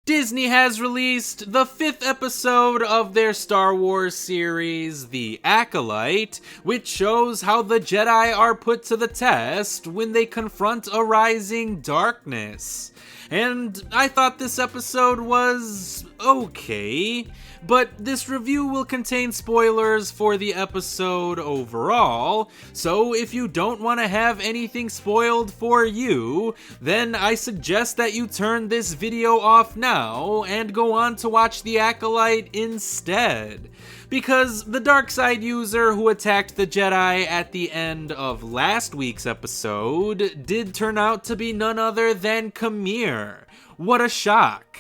Disney has released the 5th episode of their Star Wars series, The Acolyte, which shows how the Jedi are put to the test when they confront a rising darkness. And I thought this episode was okay, but this review will contain spoilers for the episode overall, so if you don't want to have anything spoiled for you, then I suggest that you turn this video off now and go on to watch The Acolyte instead. Because the dark side user who attacked the Jedi at the end of last week's episode did turn out to be none other than Qimir. What a shock.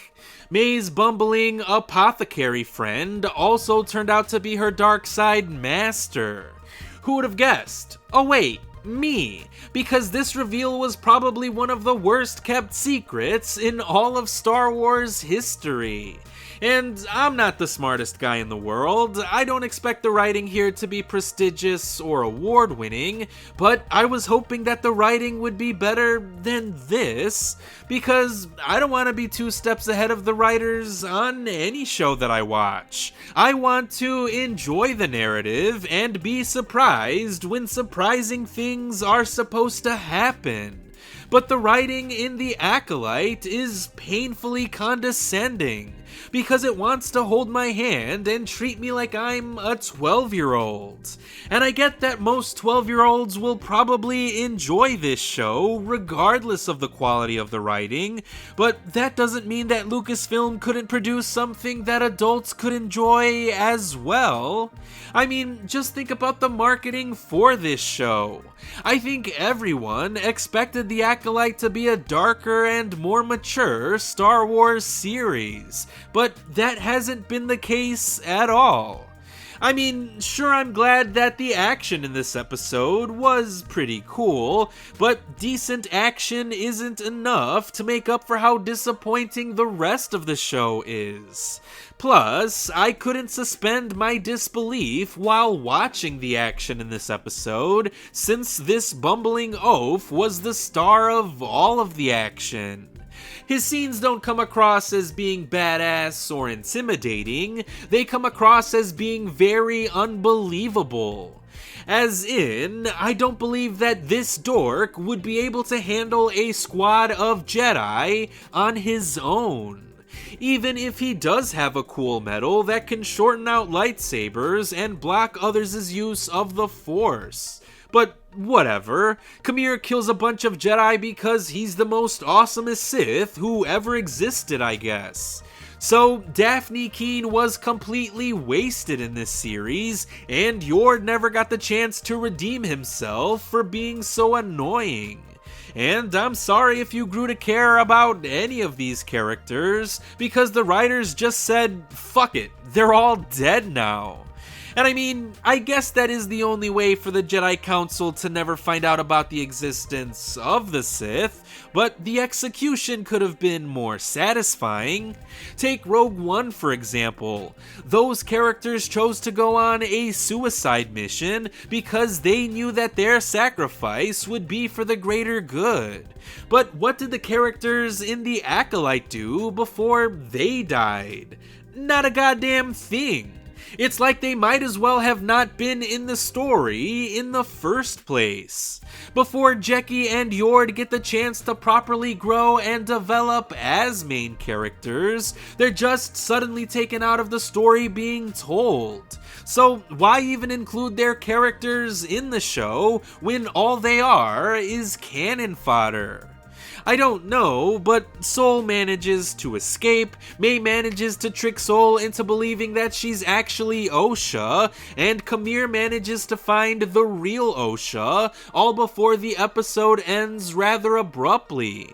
May's bumbling apothecary friend also turned out to be her dark side master. Who would have guessed? Oh wait, me, because this reveal was probably one of the worst kept secrets in all of Star Wars history. And I'm not the smartest guy in the world. I don't expect the writing here to be prestigious or award-winning, but I was hoping that the writing would be better than this, because I don't want to be 2 steps ahead of the writers on any show that I watch. I want to enjoy the narrative and be surprised when surprising things are supposed to happen. But the writing in The Acolyte is painfully condescending, because it wants to hold my hand and treat me like I'm a 12-year-old. And I get that most 12-year-olds will probably enjoy this show, regardless of the quality of the writing, but that doesn't mean that Lucasfilm couldn't produce something that adults could enjoy as well. I mean, just think about the marketing for this show. I think everyone expected The Acolyte to be a darker and more mature Star Wars series, but that hasn't been the case at all. I mean, sure, I'm glad that the action in this episode was pretty cool, but decent action isn't enough to make up for how disappointing the rest of the show is. Plus, I couldn't suspend my disbelief while watching the action in this episode, since this bumbling oaf was the star of all of the action. His scenes don't come across as being badass or intimidating, they come across as being very unbelievable. As in, I don't believe that this dork would be able to handle a squad of Jedi on his own. Even if he does have a cool medal that can shorten out lightsabers and block others' use of the Force. But whatever, Qimir kills a bunch of Jedi because he's the most awesomest Sith who ever existed, I guess. So Daphne Keen was completely wasted in this series, and Yord never got the chance to redeem himself for being so annoying. And I'm sorry if you grew to care about any of these characters, because the writers just said, fuck it, they're all dead now. And I mean, I guess that is the only way for the Jedi Council to never find out about the existence of the Sith, but the execution could have been more satisfying. Take Rogue One, for example. Those characters chose to go on a suicide mission because they knew that their sacrifice would be for the greater good. But what did the characters in The Acolyte do before they died? Not a goddamn thing. It's like they might as well have not been in the story in the first place. Before Jeki and Yord get the chance to properly grow and develop as main characters, they're just suddenly taken out of the story being told. So why even include their characters in the show when all they are is cannon fodder? I don't know, but Soul manages to escape, May manages to trick Soul into believing that she's actually Osha, and Qimir manages to find the real Osha, all before the episode ends rather abruptly.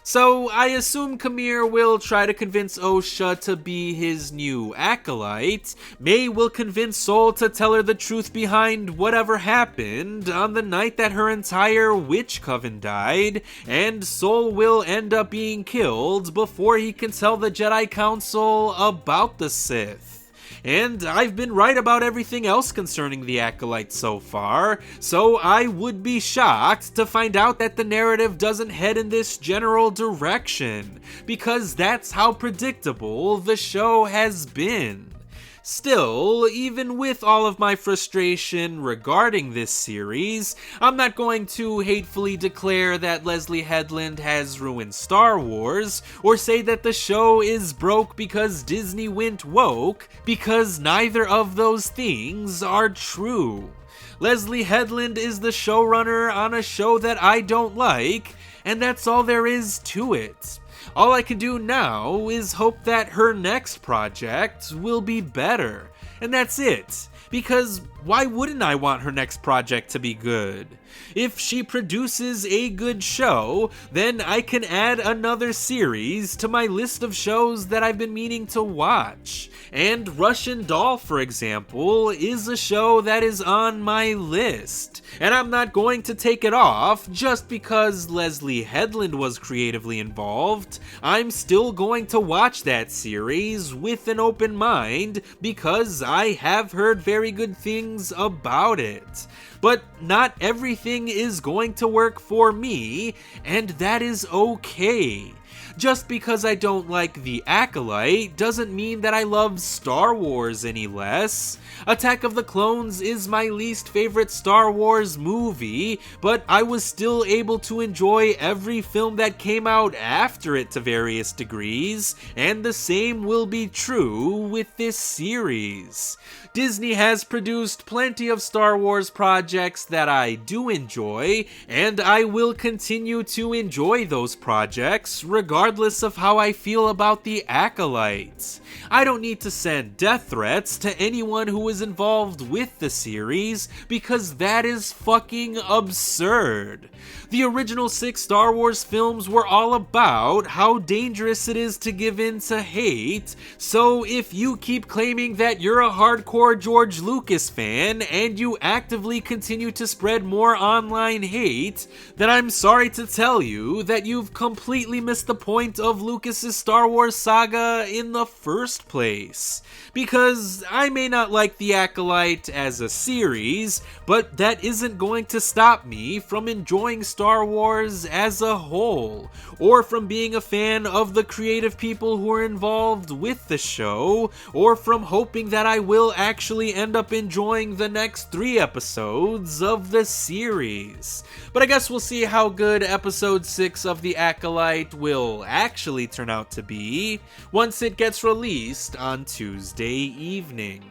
So I assume Qimir will try to convince Osha to be his new acolyte. May will convince Soul to tell her the truth behind whatever happened on the night that her entire witch coven died, and Soul will end up being killed before he can tell the Jedi Council about the Sith. And I've been right about everything else concerning the Acolyte so far, so I would be shocked to find out that the narrative doesn't head in this general direction, because that's how predictable the show has been. Still, even with all of my frustration regarding this series, I'm not going to hatefully declare that Leslie Headland has ruined Star Wars, or say that the show is broke because Disney went woke, because neither of those things are true. Leslie Headland is the showrunner on a show that I don't like, and that's all there is to it. All I can do now is hope that her next project will be better, and that's it. Because why wouldn't I want her next project to be good? If she produces a good show, then I can add another series to my list of shows that I've been meaning to watch. And Russian Doll, for example, is a show that is on my list. And I'm not going to take it off just because Leslie Headland was creatively involved. I'm still going to watch that series with an open mind because I have heard very good things about it. But not everything is going to work for me, and that is okay. Just because I don't like The Acolyte doesn't mean that I love Star Wars any less. Attack of the Clones is my least favorite Star Wars movie, but I was still able to enjoy every film that came out after it to various degrees, and the same will be true with this series. Disney has produced plenty of Star Wars projects that I do enjoy, and I will continue to enjoy those projects regardless of how I feel about The Acolyte. I don't need to send death threats to anyone who is involved with the series because that is fucking absurd. The original 6 Star Wars films were all about how dangerous it is to give in to hate, so if you keep claiming that you're a hardcore George Lucas fan and you actively continue to spread more online hate, then I'm sorry to tell you that you've completely missed the point of Lucas's Star Wars saga in the first place. Because I may not like The Acolyte as a series, but that isn't going to stop me from enjoying Star Wars as a whole, or from being a fan of the creative people who are involved with the show, or from hoping that I will actually end up enjoying the next 3 episodes of the series. But I guess we'll see how good episode 6 of The Acolyte will actually turn out to be once it gets released on Tuesday evening.